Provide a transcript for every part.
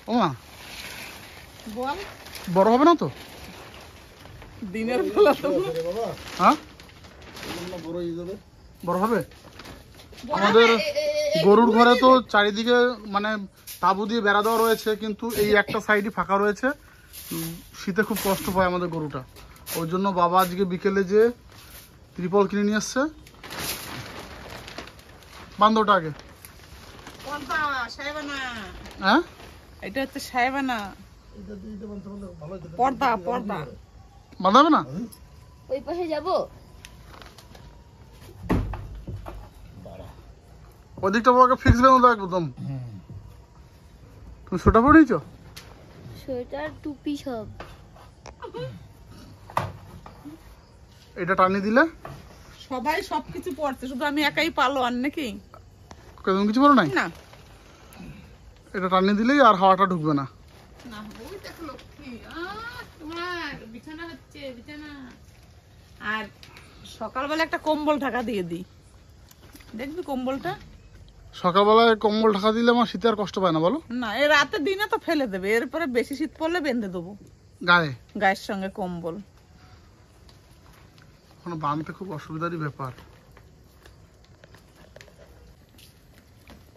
ও মা বল, বড় হবে না তো? দিনের বেলা তো হ্যাঁ বড় হবে। আমাদের গরুর ঘরে তো চারিদিকে মানে তাঁবু দিয়ে বেড়া দেওয়া রয়েছে, কিন্তু এই একটা সাইডই ফাঁকা রয়েছে। শীতে খুব কষ্ট পায় আমাদের গরুটা, ওই জন্য বাবা আজকে বিকেলে যে ত্রিপল কিনে নিয়ে এসছে। বান্ধবটা আগে কোনটা সাহেবানা? হ্যাঁ এটা হচ্ছে সাহেবানা পর্দা, পর্দা বাঁধাবে না? ওই পাশে যাবো। ওই দিকটা বাবাকে ফিক্স বেঁধে দাও একদম। তুমি সোটা পরে নিয়েছো? সোয়েটার টুপি সব। এটা টানিয়ে দিলে সবাই সবকিছু পড়ছে, শুধু আমি একাই পালো আর নাকি তুমি কিছু বলো নাই? না এটা টানিয়ে দিলেই আর হাওয়াটা ঢুকবে না। না, ওই দেখো লক্ষ্মী, তোমার বিছানা হচ্ছে, বিছানা। আর সকালবেলা একটা কম্বল ঢাকা দিয়ে দিই, দেখবি কম্বলটা। সকালবেলায় কম্বল ঢাকা দিলে আমার শীতে আর কষ্ট পায় না বলো? না, এই রাতে দিনে তো ফেলে দেবে, এরপরে বেশি শীত পড়লে বেঁধে দেবো গায়ে গায়ের সঙ্গে কম্বল। ওখানে বাঁধতে খুব অসুবিধারই ব্যাপার।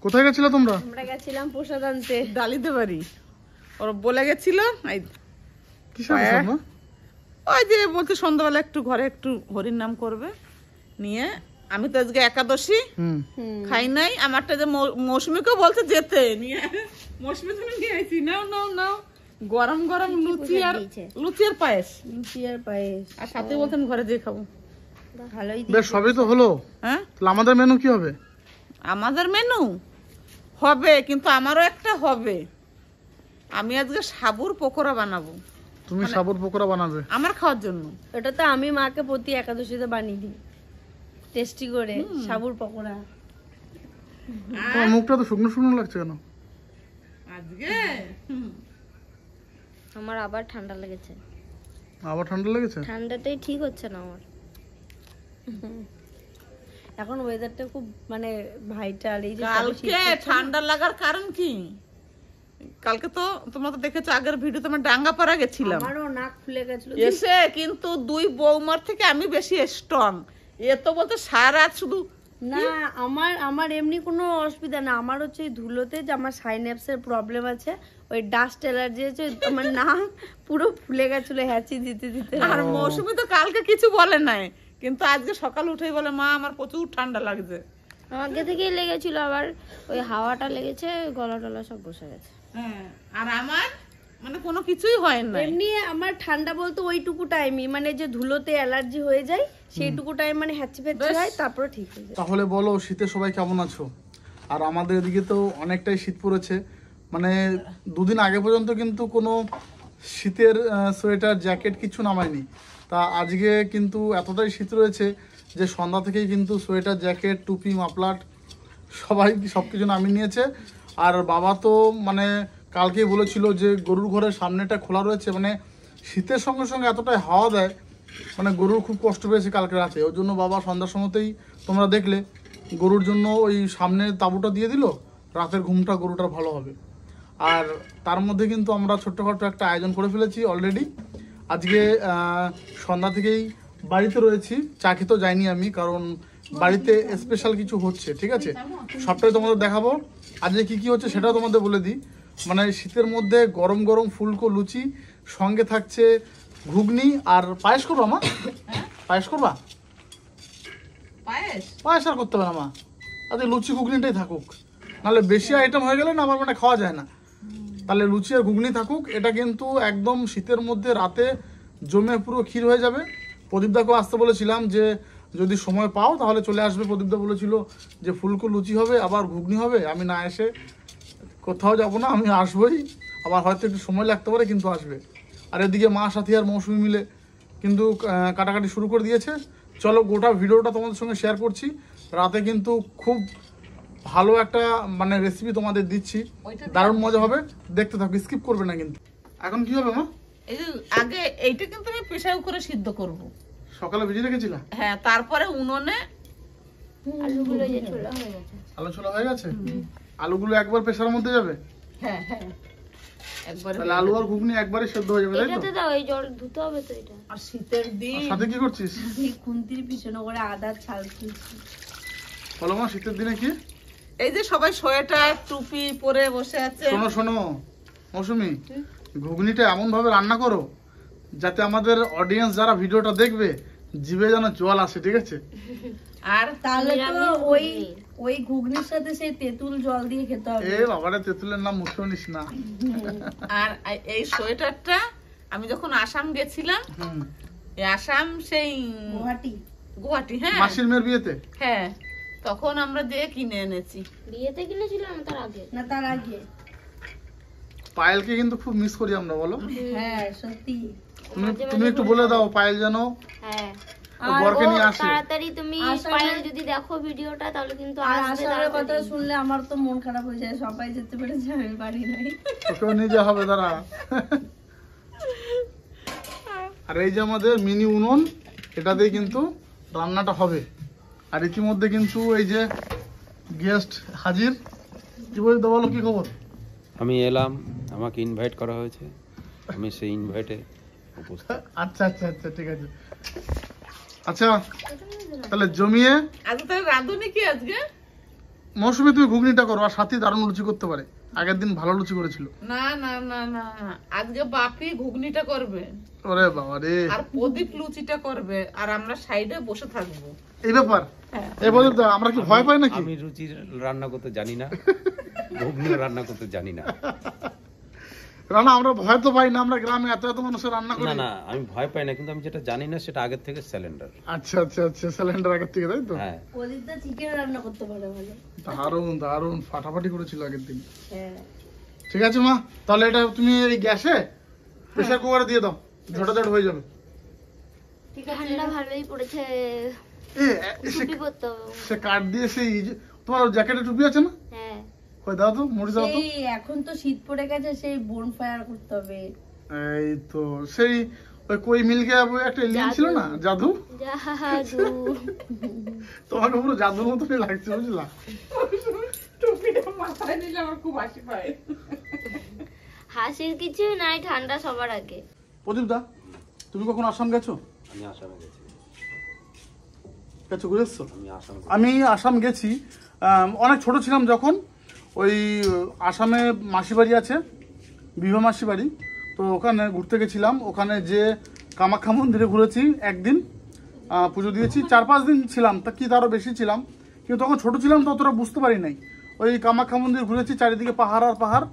কোথায় গেছিলে তোমরা? আমরা গেছিলাম প্রসাদ আনতে ডালিতে বাড়ি, ওর বলে গেছিল এই কিসের প্রসাদ মা? ওই যে বলতে সন্ধ্যাবেলা একটু ঘরে একটু হরির নাম করবে নিয়ে। আমি তো আজকে একাদশী খাই নাই, আমারটা যে মৌসুমীকেও বলছে যেতে নিয়ে, মৌসুমী তুমি নিয়ে আইছি, নাও নাও নাও, গরম গরম লুচি আর পায়েস, লুচি আর পায়েস। আর সাথে বলতেন ঘরে যেয়ে খাবো। ভালোই বেশ সবই তো হলো। হ্যাঁ তাহলে আমাদের মেনু কি হবে? আমাদের মেনু হবে, কিন্তু আমারও একটা হবে। আমি আজকে সাবুর পকোড়া বানাবো। তুমি সাবুর পকোড়া বানাবে আমার খাওয়ার জন্য। ওটা তো আমি মাকে প্রতি একাদশীতে বানিয়ে দিই টেস্টি করে সাবুর পকোড়া। তোমার মুখটা তো শুকনো শুকনো লাগছে কেন আজকে আমার আবার ঠান্ডা লেগেছে। আবার ঠান্ডা লেগেছে? ঠান্ডাটাই ঠিক হচ্ছে না আমার। এখন ওয়েদারটা খুব মানে ভাইটাল। এই যে কালকে ঠান্ডা লাগার কারণ কি, কালকে তো তোমরা তো দেখেছো আগের ভিডিওতে আমরা ডাঙ্গাপাড়া গেছিলাম, আমারও নাক ফুলে গেছিল এসে কিন্তু দুই বৌমার থেকে আমি বেশি স্ট্রং। এ তো বলতে সারা রাত শুধু না। আমার এমনি কোনো অসুবিধা না, আমার হচ্ছে এই ধুলোতে যে আমার সাইনাপসের প্রবলেম আছে, ওই ডাস্ট অ্যালার্জি আছে, আমার নাক পুরো ফুলে গেছিল হ্যাচি দিতে দিতে। আর মৌসুমী তো কালকে কিছু বলে নাই, কিন্তু আজকে সকাল উঠেই বলে মা আমার প্রচুর ঠান্ডা লাগছে। আগে থেকেই লেগেছিল, আবার ওই হাওয়াটা লেগেছে, গলা টলা সব বসে গেছে। হ্যাঁ, আর আমার মানে কোনো কিছুই হয় না। এমনি আমার ঠান্ডা বলতে ওইটুকু টাইমই, মানে যে ধুলোতে অ্যালার্জি হয়ে যায় সেইটুকু টাইম, মানে হ্যাচি ফ্যাচি হয়, তারপরে ঠিক হয়ে যায়। তাহলে বলো শীতে সবাই কেমন আছো? আর আমাদের এদিকে তো অনেকটাই শীত পড়েছে, মানে দুদিন আগে পর্যন্ত কিন্তু কোনো শীতের সোয়েটার জ্যাকেট কিছু নামায়নি। তা আজকে কিন্তু এতটাই শীত রয়েছে যে সন্ধ্যা থেকেই কিন্তু সোয়েটার জ্যাকেট টুপি মাফলার সবাই সব কিছু নামিয়ে নিয়েছে। আর বাবা তো মানে কালকেই বলেছিল যে গরুর ঘরের সামনেটা খোলা রয়েছে, মানে শীতের সঙ্গে সঙ্গে এতটাই হাওয়া দেয়, মানে গরুর খুব কষ্ট পেয়েছে কালকে রাতে। ওই জন্য বাবা সন্ধ্যার সময়তেই তোমরা দেখলে গরুর জন্য ওই সামনে তাঁবুটা দিয়ে দিল, রাতের ঘুমটা গরুটার ভালো হবে। আর তার মধ্যে কিন্তু আমরা ছোট্টখাটো একটা আয়োজন করে ফেলেছি অলরেডি। আজকে সন্ধ্যা থেকেই বাড়িতে রয়েছি, চা খেতেও যাইনি আমি, কারণ বাড়িতে স্পেশাল কিছু হচ্ছে, ঠিক আছে? সবটাই তোমাদের দেখাবো। আজকে কি কি হচ্ছে সেটাও তোমাদের বলে দিই। মানে শীতের মধ্যে গরম গরম ফুলকো লুচি, সঙ্গে থাকছে ঘুগনি আর পায়েস। করবা মা? পায়েস করবা? পায়েস আর করতে হবে না মা, আজকে লুচি ঘুগনিটাই থাকুক, নাহলে বেশি আইটেম হয়ে গেলে না আমার মানে খাওয়া যায় না। তাহলে লুচি আর ঘুগনি থাকুক। এটা কিন্তু একদম শীতের মধ্যে রাতে জমে পুরো ক্ষীর হয়ে যাবে। প্রদীপদাকেও আসতে বলেছিলাম যে যদি সময় পাও তাহলে চলে আসবে। প্রদীপদা বলেছিল যে ফুলকো লুচি হবে আবার ঘুগনি হবে, আমি না এসে কোথাও যাব না, আমি আসবই। আবার হয়তো একটু সময় লাগতে পারে, কিন্তু আসবে। আর এদিকে মা সাথী আর মৌসুমি মিলে কিন্তু কাটাকাটি শুরু করে দিয়েছে। চলো গোটা ভিডিওটা তোমাদের সঙ্গে শেয়ার করছি। রাতে কিন্তু খুব ভালো একটা মানে রেসিপি তোমাদের দিচ্ছি, দারুণ মজা হবে, দেখতে থাকো, স্কিপ করবে না কিন্তু। এখন কি হবে মা? এই যে আগে এইটা কিন্তু আমি প্রেসার কুকারে সিদ্ধ করব। সকালে ভিজিয়ে রেখেছিলা? হ্যাঁ, তারপরে উনুনে আলুগুলো যে ছোলা হয়ে গেছে। আলু ছোলা হয়ে গেছে? আলুগুলো একবার প্রেসারের মধ্যে যাবে? হ্যাঁ হ্যাঁ, একবারে তাহলে আলু আর ঘুগনি একবারে সেদ্ধ হয়ে যাবে, তাই তো? এটাতে দাও, এই জল ধুতে হবে তো এটা। আর শীতের দিন আর সাথে কি করছিস? এই খুন্তির পিছনে করে আদার ছাল তুলছি। বলো মা, শীতের দিনে কি? এই যে সবাই সোয়েটার টুপি পরে বসে আছে। শোনো শোনো মৌসুমি, ঘুগনিটা এমন ভাবে রান্না করো যাতে আমাদের অডিয়েন্স যারা ভিডিওটা দেখবে জিভে যেন জল আসে, ঠিক আছে? আর তাহলে তো ওই ঘুগনির সাথে সেই তেঁতুল জল দিয়ে খেতে হবে। এ বাবারে, তেঁতুলের নাম মুখেও নিস না। আর এই সোয়েটারটা আমি যখন আসাম গেছিলাম, হুম। এই আসাম সেই গুয়াহাটি, হ্যাঁ মাসির মেয়ের বিয়েতে? হ্যাঁ, তখন আমরা দিয়ে কিনে এনেছি। বিয়েতে কিনেছিলাম তার আগে? না, তার আগে। পায়েলকে কিন্তু খুব মিস করি আমরা, বলো? হ্যাঁ সত্যি। তুমি একটু বলে দাও পায়েল যেন হ্যাঁ, ওর বরকে নিয়ে আসে। তাড়াতাড়ি তুমি পায়েল যদি দেখো ভিডিওটা তাহলে কিন্তু আসবে। আসার কথা শুনলে আমার তো মন খারাপ হয়ে যায়, সবাই যেতে পেরেছে আমি পারি নাই। ওকেও নিয়ে যাওয়া হবে, দাঁড়া। আর এই যে আমাদের মিনি উনুন, এটাতেই কিন্তু রান্নাটা হবে। আর ইতিমধ্যে কিন্তু এই যে গেস্ট হাজির। কি বলতে, বলো কি খবর? আমি এলাম, আমাকে ইনভাইট করা হয়েছে, আমি সেই ইনভাইটে উপস্থিত। আচ্ছা আচ্ছা আচ্ছা, ঠিক আছে। আচ্ছা তাহলে জমিয়ে আজকে তাহলে রাঁধুনি কি আজকে? মৌসুমি তুমি ঘুগনিটা করো, আর সাথী দারুণ লুচি করতে পারে, আগের দিন ভালো লুচি করেছিল। না না না না, আজকে বাপি ঘুগনিটা করবে, ওরে বাবা রে, আর প্রদীপ লুচিটা করবে, আর আমরা সাইডে বসে থাকবো। এই ব্যাপার। হ্যাঁ। এই বলে তো আমরা কি ভয় পাই নাকি? আমি রুচি রান্না করতে জানি না, ঘুগনিও রান্না করতে জানি না। রান্না আমরা ভয় তো পাই না, আমরা গ্রামে এত এত মানুষের রান্না করি। না না, আমি ভয় পাই না, কিন্তু আমি যেটা জানি না সেটা আগের থেকে সিলিন্ডার। আচ্ছা আচ্ছা আচ্ছা, সিলিন্ডার আগের থেকে, তাই তো? হ্যাঁ, প্রদীপটা চিকেন রান্না করতে পারে ভালো। দারুণ দারুণ ফাটাফাটি করেছিল আগের দিন। হ্যাঁ ঠিক আছে মা, তাহলে এটা তুমি এই গ্যাসে প্রেসার কুকারে দিয়ে দাও, ঝটাঝট হয়ে যাবে। ঠিক আছে। ঠান্ডা ভালোই পড়েছে, টুপি করতে হবে। সে কাঠ দিয়ে সেই তোমার জ্যাকেটে টুপি আছে না? হ্যাঁ কই দাও তো, মুড়ি দাও তো। সেই এখন তো শীত পড়ে গেছে, সেই বোন ফায়ার করতে হবে। এই তো সেই ওই কই মিলকে একটা এলিয়েন ছিল না, জাদু। জাদু। তোমাকে পুরো জাদুর মতনই লাগছে, বুঝলা? টুপিটা মাথায় নিলে আমার খুব হাসি পায়। হাসির কিছু নাই, ঠান্ডা সবার আগে। প্রদীপ দা, তুমি কখন আসাম গেছো? আমি আসামে গেছি, গেছো, ঘুরে এসছো? আমি আমি আসাম গেছি অনেক ছোট ছিলাম যখন। ওই আসামে মাসি বাড়ি আছে, বিভা মাসি বাড়ি, তো ওখানে ঘুরতে গেছিলাম। ওখানে যে কামাখ্যা মন্দিরে ঘুরেছি একদিন, পুজো দিয়েছি। 4-5 দিন ছিলাম, তা কি তারও বেশি ছিলাম, কিন্তু তখন ছোট ছিলাম তো অতটা বুঝতে পারি নাই। ওই কামাখ্যা মন্দির ঘুরেছি, চারিদিকে পাহাড় আর পাহাড়।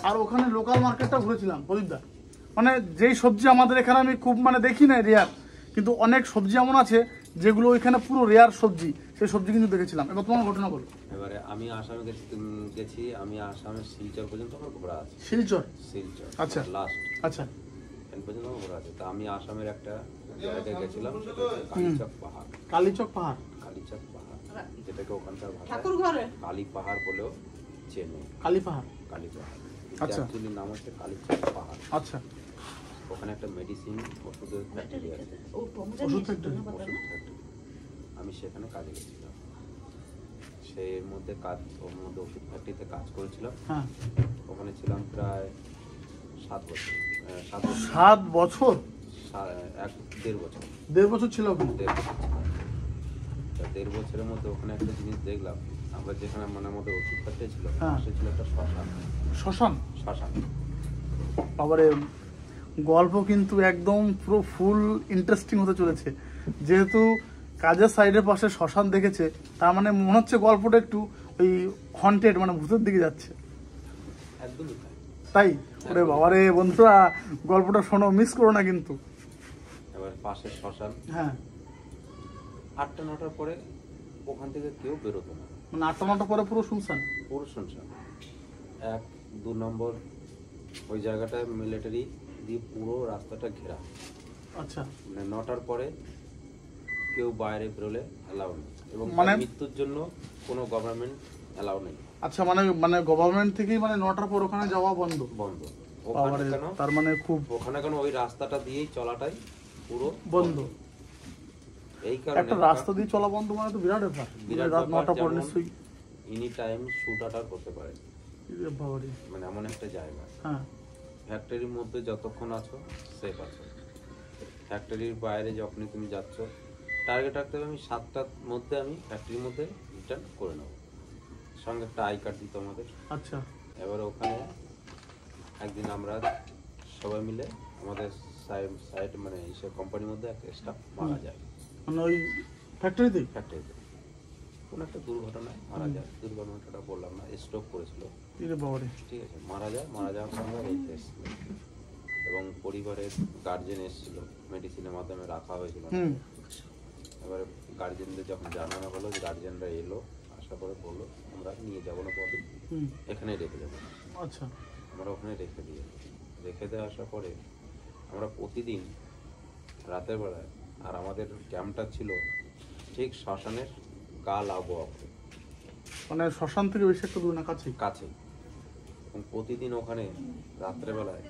আর ওখানে লোকাল মার্কেটটা ঘুরেছিলাম প্রদীপদা। মানে যেই সবজি আমাদের এখানে আমি খুব দেখি না, রেয়ার, কিন্তু অনেক সবজি এমন আছে যেগুলো ওইখানে পুরো রেয়ার সবজি, সেই সবজি কিন্তু দেখেছিলাম। এবার তোমার ঘটনা বলো। এবারে আমি আসামে গেছি, আমি আসামের শিলচর পর্যন্ত আমার ঘোরা আছে। শিলচর? শিলচর, আচ্ছা। লাস্ট আচ্ছা এখান পর্যন্ত আমার ঘোরা আছে। তা আমি আসামের একটা জায়গায় গেছিলাম, সেটা হচ্ছে কালিচক পাহাড়। কালীচক পাহাড়? কালিচক পাহাড়, যেটাকে ওখানকার ভাষায় ঠাকুর ঘরে কালী পাহাড় বলেও চেনে। কালী পাহাড়, কালী পাহাড়, আচ্ছা। অ্যাকচুয়ালি নাম হচ্ছে কালিচক পাহাড়। আচ্ছা। ওখানে একটা মেডিসিন ওষুধের ফ্যাক্টরি আছে, ওষুধ ফ্যাক্টরি? ওষুধ ফ্যাক্টরি। আমি সেখানে কাজে গেছিলাম, সেই মধ্যে ওর মধ্যে ওষুধ ফ্যাক্টরিতে কাজ করেছিলাম। হ্যাঁ। ওখানে ছিলাম প্রায় 7 বছর। 7 বছর? 1.5 বছর। 1.5 বছর ছিল ওখানে? 1.5 বছর ছিলাম। তা 1.5 বছরের মধ্যে ওখানে একটা জিনিস দেখলাম, আমরা যেখানে আমাদের ওষুধ ফ্যাক্টরি ছিল, হ্যাঁ। পাশে ছিল একটা শ্মশান। শ্মশান? শ্মশান। বাবারে, গল্প কিন্তু একদম পুরো ফুল ইন্টারেস্টিং হতে চলেছে। যেহেতু কাজের সাইডের পাশে শ্মশান দেখেছে, তার মানে মনে হচ্ছে গল্পটা একটু ওই হন্টেড, ভূতের দিকে যাচ্ছে। একদমই তাই। তাই? ওরে বাবারে বন্ধুরা, গল্পটা শোনো, মিস করো না কিন্তু। এবার পাশে শ্মশান। হ্যাঁ। 8টা-9টার পরে ওখান থেকে কেউ বেরোতো না, 8টা-9টা পরে পুরো শুনশান? পুরো শুনশান। 1-2 নম্বর ওই জায়গাটায় মিলিটারি দিয়ে পুরো রাস্তাটা ঘেরা। আচ্ছা। 9টার পরে কেউ বাইরে বেরোলে অ্যালাউ নেই, এবং মৃত্যুর জন্য কোনো গভর্নমেন্ট অ্যালাউ নেই। আচ্ছা, গভর্নমেন্ট থেকেই 9টার পর ওখানে যাওয়া বন্ধ? বন্ধ। বাবারে, তার মানে খুব ওখানে কেন ওই রাস্তাটা দিয়েই চলাটাই পুরো বন্ধ। এই কারণে একটা রাস্তা দিয়ে চলা বন্ধ মানে তো বিরাট ব্যাপার। রাত 9টা পর নিশ্চয়ই এনি টাইম শুট অ্যাটাক করতে পারে, বাবারে। এমন একটা জায়গা। হ্যাঁ। ফ্যাক্টরির মধ্যে যতক্ষণ আছো সেফ আছো। ফ্যাক্টরির বাইরে যখনই তুমি যাচ্ছ, টার্গেট রাখতে হবে আমি 7টার মধ্যে আমি ফ্যাক্টরির মধ্যে রিটার্ন করে নেবো। সঙ্গে একটা আই কার্ড দিত আমাদের। আচ্ছা, এবার ওখানে একদিন আমরা সবাই মিলে আমাদের সাইড মানে সে কোম্পানির মধ্যে একটা স্টাফ মারা যায়। মানে ওই ফ্যাক্টরিতে? ফ্যাক্টরিতে কোনো একটা দুর্ঘটনায় মারা যায়। দুর্ঘটনাটা বললাম না, স্ট্রোক করেছিল। ঠিক আছে, মারা যাওয়ার সঙ্গে রেখে এসেছিল এবং পরিবারের গার্জেন এসেছিল, মেডিসিনের মাধ্যমে রাখা হয়েছিল। এবারে গার্জেনদের যখন জানানো হলো, যে গার্জেনরা এলো, আশা করে বললো আমরা নিয়ে যাবো না বডি, এখানে রেখে যাবো। আচ্ছা, আমরা ওখানে রেখে দিয়ে আসার পরে আমরা প্রতিদিন রাতের বেলায়, আর আমাদের ক্যাম্পটা ছিল ঠিক শ্মশানের গা লাগোয়া, মানে শ্মশান থেকে বেশি একটা দূর না, কাছেই। এবং প্রতিদিন ওখানে রাত্রেবেলায়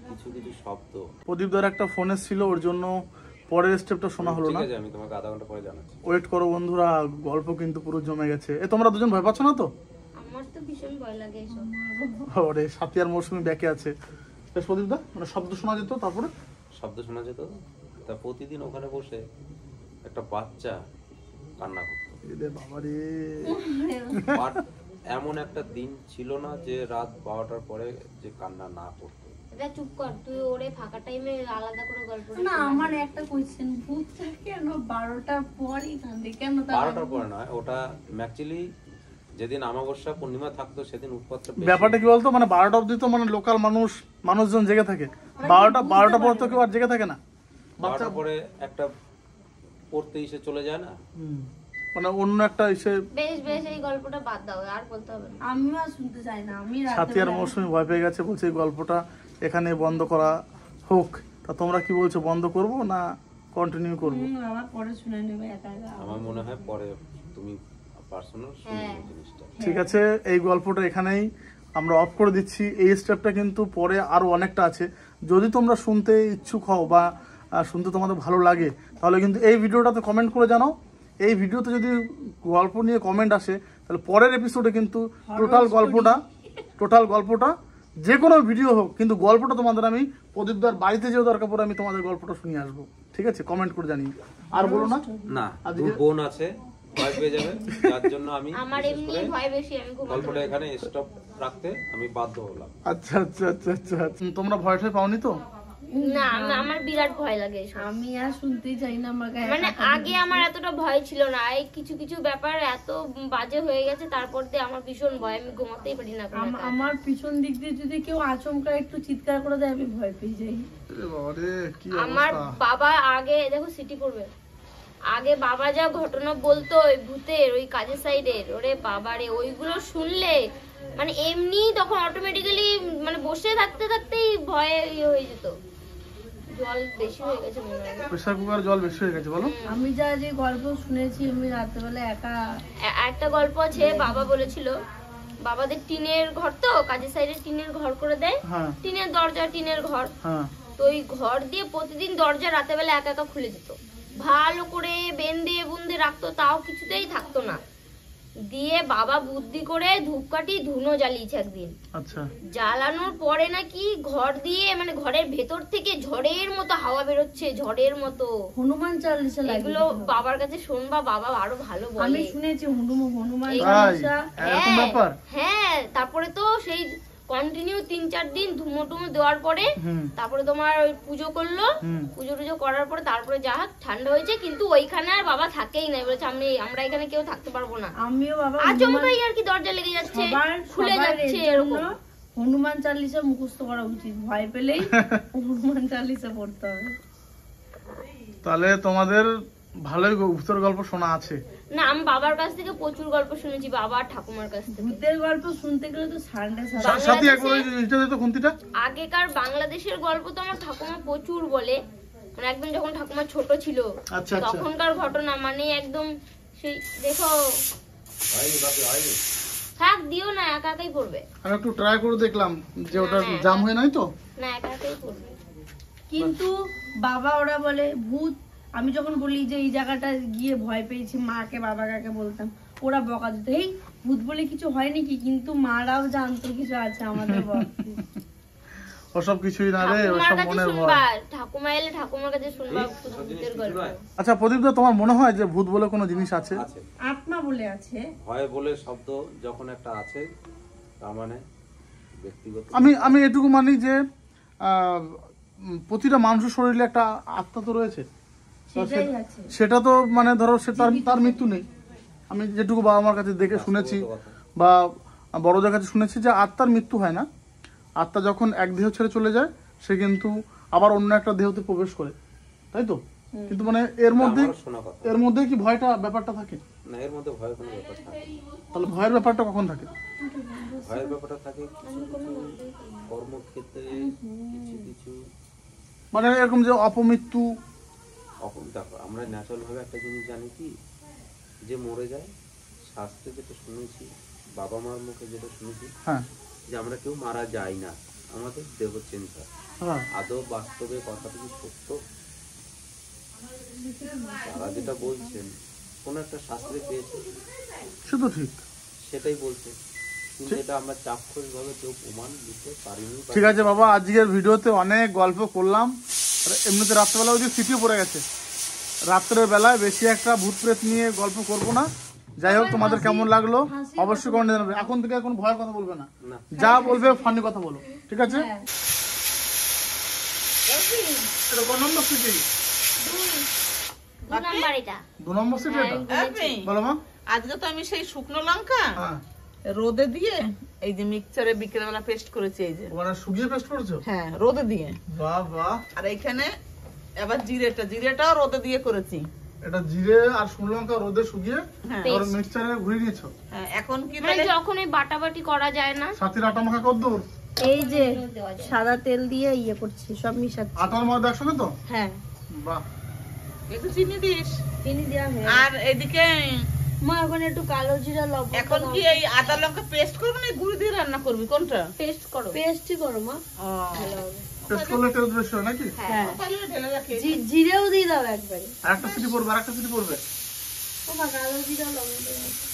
কিছু কিছু শব্দ। প্রদীপদার একটা ফোন এসেছিল, ওর জন্য পরের স্টেপটা শোনা হলো না। ঠিক আছে, আমি তোমাকে আধা ঘন্টা পরে জানাচ্ছি। ওয়েট করো বন্ধুরা, গল্প কিন্তু পুরো জমে গেছে। তোমরা দুজন ভয় পাচ্ছ না তো? আমার তো ভীষণ ভয় লাগে এসব। ওরে সাথী আর মৌসুমী ব্যাকে আছে। বেশ প্রদীপদা, মানে শব্দ শোনা যেত, তারপরে শব্দ শোনা যেত। তা প্রতিদিন ওখানে বসে একটা বাচ্চা কান্না করতো। বাবারে, বাট এমন একটা দিন ছিল না যে রাত 12টার পরে যে কান্না না করতো। এটা চুপ কর, তুই ওরে ফাঁকা টাইমে আলাদা করে গল্প না, আমার একটা কোয়েশ্চেন, ভূতটা কেন 12টার পরই কাঁদে কেন? 12টার পরে নয়, ওটা অ্যাকচুয়ালি যেদিন অমাবস্যা পূর্ণিমা থাকতো সেদিন উৎপাতটা বেশি। ব্যাপারটা কি বলতো, মানে 12টা অবধি তো মানে লোকাল মানুষজন জেগে থাকে। 12টা পর তো কেউ আর জেগে থাকে না। 12টার পরে একটা পড়তে এসে চলে যায় না, মানে অন্য একটা এসে। বেশ এই গল্পটা বাদ দাও, আর বলতে হবে না। আমি আর শুনতে চাই না। আমি সাথী আর মৌসুমী ভয় পেয়ে গেছে, বলছে এই গল্পটা এখানে বন্ধ করা হোক। তা তোমরা কি বলছো, বন্ধ করব না কন্টিনিউ করবো? আবার পরে শুনে নেবে একা একা। আমার মনে হয় পরে তুমি পার্সোনাল শুনে জিনিসটা। ঠিক আছে, এই গল্পটা এখানেই আমরা অফ করে দিচ্ছি। এই স্টেপটা কিন্তু পরে আরো অনেকটা আছে। যদি তোমরা শুনতে ইচ্ছুক হও বা শুনতে তোমাদের ভালো লাগে, তাহলে কিন্তু এই ভিডিওটাতে কমেন্ট করে জানাও। এই ভিডিওতে যদি গল্প নিয়ে কমেন্ট আসে, তাহলে পরের এপিসোডে কিন্তু টোটাল গল্পটা যে কোনো ভিডিও হোক, কিন্তু গল্পটা তোমাদের আমি প্রদীপদার বাড়িতে যেও দরকার পড়ে আমি তোমাদের গল্পটা শুনিয়ে আসবো। ঠিক আছে, কমেন্ট করে জানিয়ে। আর বলো না, না দুটো বোন আছে, ভয় পেয়ে যাবে, যার জন্য আমি আমার এমনি ভয় বেশি, আমি গল্পটা এখানে স্টপ রাখতে আমি বাধ্য হলাম। আচ্ছা। তোমরা ভয় ঠয় পাওনি তো? না, আমার বিরাট ভয় লাগে এসব। আমি আর শুনতেই চাই না। আমার মানে আগে আমার এতটা ভয় ছিল না, এই কিছু ব্যাপার এত বাজে হয়ে গেছে, তারপর দিয়ে আমার ভীষণ ভয়, আমি ঘুমাতেই পারি না। আমার পিছন দিক দিয়ে যদি কেউ আচমকা একটু চিৎকার করে দেয়, আমি ভয় পেয়ে যাই। আমার বাবা আগে দেখো সিটি করবে, আগে বাবা যা ঘটনা বলতো ওই ভূতের, ওই কাজের সাইডের, ওরে বাবারে ওইগুলো শুনলে মানে এমনি তখন অটোমেটিক্যালি মানে বসে থাকতেই ভয়ে হয়ে যেত। জল বেশি হয়ে গেছে মনে হয়, প্রেসার কুকার জল বেশি হয়ে গেছে বলো। আমি যা যে গল্প শুনেছি, আমি রাত্রেবেলা একা। একটা গল্প আছে, বাবা বলেছিল বাবাদের টিনের ঘর, তো কাজের সাইডে টিনের ঘর করে দেয়, টিনের দরজা, টিনের ঘর, তো ওই ঘর দিয়ে প্রতিদিন দরজা রাতে বেলা একা একা খুলে যেত, ভালো করে বেঁধে বুন্দে রাখতো, তাও কিছুতেই থাকতো না। দিয়ে বাবা বুদ্ধি করে ধূপকাঠি ধুনো জ্বালিয়েছে একদিন। আচ্ছা, জ্বালানোর পরে নাকি ঘর দিয়ে মানে ঘরের ভেতর থেকে ঝড়ের মতো হাওয়া বেরোচ্ছে, ঝড়ের মতো। হনুমান চালিসা এগুলো বাবার কাছে শুনবা, বাবা আরো ভালো বলে। আমি শুনেছি হনুমান চালিসা। হ্যাঁ, তারপরে তো সেই কন্টিনিউ 3-4 দিন ধুমো দেওয়ার পরে তারপরে তোমার ওই পুজো করলো, পুজো করার পরে তারপরে যা ঠান্ডা হয়েছে, কিন্তু ওইখানে আর বাবা থাকেই না, বলেছে আমরা এখানে কেউ থাকতে পারবো না। আমিও বাবা আচমকাই আর কি দরজা লেগে যাচ্ছে, খুলে যাচ্ছে, এরকম। হনুমান চালিসা মুখস্থ করা উচিত, ভয় পেলেই হনুমান চালিসা পড়তে হবে। তাহলে তোমাদের ভালোই ভূতের গল্প শোনা আছে। না, আমি বাবার কাছ থেকে প্রচুর গল্প শুনেছি, বাবা ঠাকুমার কাছ থেকে। ভূতের গল্প শুনতে গেলে তো সাথী একবার এটা দিত খুন্তিটা। আগেকার বাংলাদেশের গল্প তো আমার ঠাকুমা প্রচুর বলে, মানে একদম যখন ঠাকুমা ছোট ছিল তখনকার ঘটনা, মানে একদম সেই দেখো। থাক, দিও না, একা একাই পড়বে। আমি একটু ট্রাই করে দেখলাম যে ওটা জাম হয়ে নাই তো, না একা একাই পড়বে। কিন্তু বাবা ওরা বলে ভূত, আমি যখন বলি যে এই জায়গাটা গিয়ে ভয় পেয়েছি, মাকে বাবা কাকে বলতাম, ওরা বকা দিত, এই ভূত বলে কিছু হয় নাকি, কিন্তু মারাও জানতো কিছু আছে আমাদের বাড়িতে। ওসব কিছুই না রে, ঠাকুমার ওসব কাছে মনের ভয়। শুনবা, ঠাকুমা এলে ঠাকুমার কাছে শুনবা ভূতের গল্প। আচ্ছা প্রদীপ দা, তোমার মনে হয় যে ভূত বলে কোনো জিনিস আছে? আছে, আত্মা বলে আছে। ভয় বলে শব্দ যখন একটা আছে, তার মানে ব্যক্তিগত। আমি এটুকু মানি যে প্রতিটা মানুষের শরীরে একটা আত্মা তো রয়েছে। সেটাই আছে। সেটা তো মানে ধরো সে তার মৃত্যু নেই। আমি যেটুকু বাবা মার কাছে দেখে শুনেছি বা বড়দের কাছে শুনেছি যে আত্মার মৃত্যু হয় না। আত্মা যখন এক দেহ ছেড়ে চলে যায় সে কিন্তু আবার অন্য একটা দেহতে প্রবেশ করে, তাই তো? কিন্তু মানে এর মধ্যে কি ভয়টা ব্যাপারটা থাকে না? এর মধ্যে ভয়ের কোনো ব্যাপার থাকে? তাহলে ভয়ের ব্যাপারটা কখন থাকে? ভয়ের ব্যাপারটা থাকে কর্মক্ষেত্রে, কিছু মানে এরকম যে অপমৃত্যু। দেখো, আমরা ন্যাচারাল ভাবে একটা জিনিস জানি কি, যে মরে যায়, শাস্ত্রে যেটা শুনেছি, বাবা মার মুখে যেটা শুনেছি, হ্যাঁ, যে আমরা কেউ মারা যাই না, আমাদের দেহ চেঞ্জ হয়। হ্যাঁ, আদৌ বাস্তবে কথাটা কি সত্য? তারা যেটা বলছেন কোন একটা শাস্ত্রে পেয়েছে, সে তো ঠিক। সেটাই বলছে, কিন্তু এটা আমরা চাক্ষুষ ভাবে কেউ প্রমাণ দিতে পারিনি। ঠিক আছে বাবা, আজকের ভিডিওতে অনেক গল্প করলাম। আর এমনিতে রাত্রেবেলা ওই যে স্মৃতিও পড়ে গেছে, রাত্রের বেলায় বেশি একটা ভূত প্রেত নিয়ে গল্প করব না। যাই হোক, তোমাদের কেমন লাগলো অবশ্যই কমেন্টে জানাবে। এখন থেকে কোনো ভয়ের কথা বলবে না, যা বলবে ফানি কথা বলো, ঠিক আছে? এটা কোন নম্বর স্মৃতি? 2 নাম্বার এটা। 2 নম্বর স্মৃতি এটা? বলো মা। আজকে তো আমি সেই শুকনো লঙ্কা হ্যাঁ, রোদে দিয়ে এই যে মিক্সচারে বিকেলবেলা পেস্ট করেছি, এই যে মানে শুকিয়ে পেস্ট করেছো? হ্যাঁ, রোদে দিয়ে। বাহ বাহ। আর এখানে এবার জিরেটাও রোদে দিয়ে করেছি। এটা জিরে আর শুকনো লঙ্কা রোদে শুকিয়ে হ্যাঁ, আর মিক্সচারে ঘুরিয়ে নিয়েছো। হ্যাঁ, এখন কি মানে তাহলে যখন এই বাটাবাটি করা যায় না, সাথীর আটা মাখা কদ্দূর? এই যে সাদা তেল দিয়ে ইয়ে করছি, সব মিশাচ্ছি। আটার মধ্যে একসঙ্গে তো? হ্যাঁ, বাহ। একটু চিনি দিস। চিনি দেওয়া হয়ে আর এদিকে মা এখন একটু কালো জিরা লবণ। এখন কি এই আদা লঙ্কা পেস্ট করবি না গুঁড়ি দিয়ে রান্না করবি, কোনটা? পেস্ট করো। পেস্টই করো মা, ও, ভালো হবে। টেস্ট করলে টেস্ট বেশি হয় নাকি? হ্যাঁ, তাহলে ঢেলে রাখি। জিরেও দিয়ে দাও একবারে। আরেকটা সিটি পড়বে, আরেকটা সিটি পড়বে। ও মা, কালো জিরা লবণ দেওয়া আছে।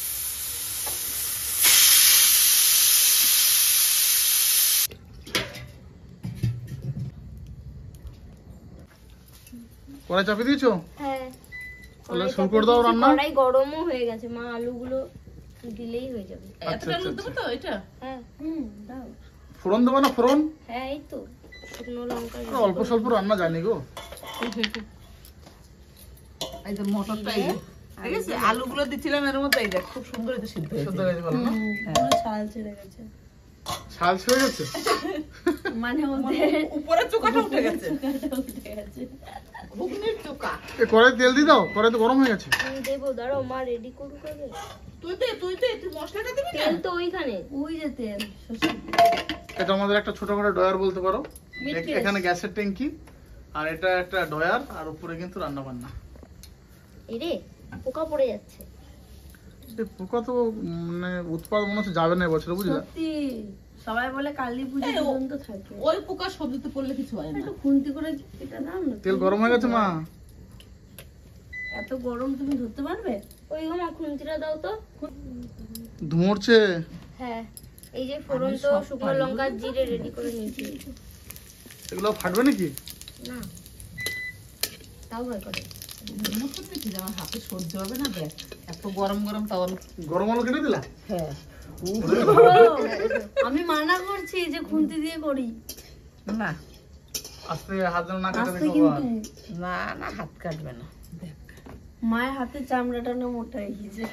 কড়াই চাপিয়ে দিয়েছো? হ্যাঁ, তাহলে শুরু করে দাও রান্না। কড়াই গরমও হয়ে গেছে মা, আলুগুলো দিলেই হয়ে যাবে। এতটা লুদ দেবো তো এটা? হ্যাঁ, দাও। ফোড়ন দেবো না? ফোড়ন হ্যাঁ, এই তো শুকনো লঙ্কা। অল্প স্বল্প রান্না জানি গো। এই যে মটরটা, এই যে ঠিক আছে, আলুগুলো দিচ্ছিলাম এর মধ্যে, এই দেখ খুব সুন্দর এটা সিদ্ধ সেদ্ধ হয়েছে। গেছে ভালো না? পুরো ছাল ছেড়ে গেছে, ছাল ছেড়ে গেছে? মানে ওদের উপরে চোকাটা উঠে গেছে, উঠে গেছে। ঘুগনির চোকা। এ কড়াই তেল দিয়ে দাও, কড়াই তো গরম হয়ে গেছে। আমি দেবো, দাঁড়াও মা রেডি করুক আগে। তুই মশলাটা দিবি না? তেল তো ওইখানে। ওই যে তেল, সর্ষে। এটা আমাদের একটা ছোটখাটো ডয়ার বলতে পারো। এখানে গ্যাসের ট্যাঙ্কি, আর এটা একটা ডয়ার, আর উপরে কিন্তু রান্না বান্না। এরে পোকা পড়ে যাচ্ছে। এই পোকা তো মানে উৎপাদ মনে হচ্ছে যাবে না এবছর, বুঝলা? সত্যি, সবাই বলে কালী পুজো পর্যন্ত থাকে। ওই পোকা সবজিতে পড়লে কিছু হয় না। একটু খুন্তি করে এটা দাও না। তেল গরম হয়ে গেছে মা। এত গরম তুমি ধরতে পারবে? ওই গো মা খুন্তিটা দাও তো। ধুমড়ছে। হ্যাঁ, এই যে ফোড়ন তো শুকনো লঙ্কা জিরে রেডি করে নিয়েছি। এগুলো ফাটবে নাকি? না, তাও ভয় করে। মতন দেখি যে আমার হাতে সহ্য হবে না, দেখ এত গরম গরম তাও। গরম আলু কেটে দিলা? হ্যাঁ, আমি মানা করছি যে খুন্তি দিয়ে করি। না আস্তে হাত যেন না কাটে আস্তে দেখো। কিন্তু না না, হাত কাটবে না। দেখ মায়ের হাতে চামড়াটা না মোটা হয়ে গেছে।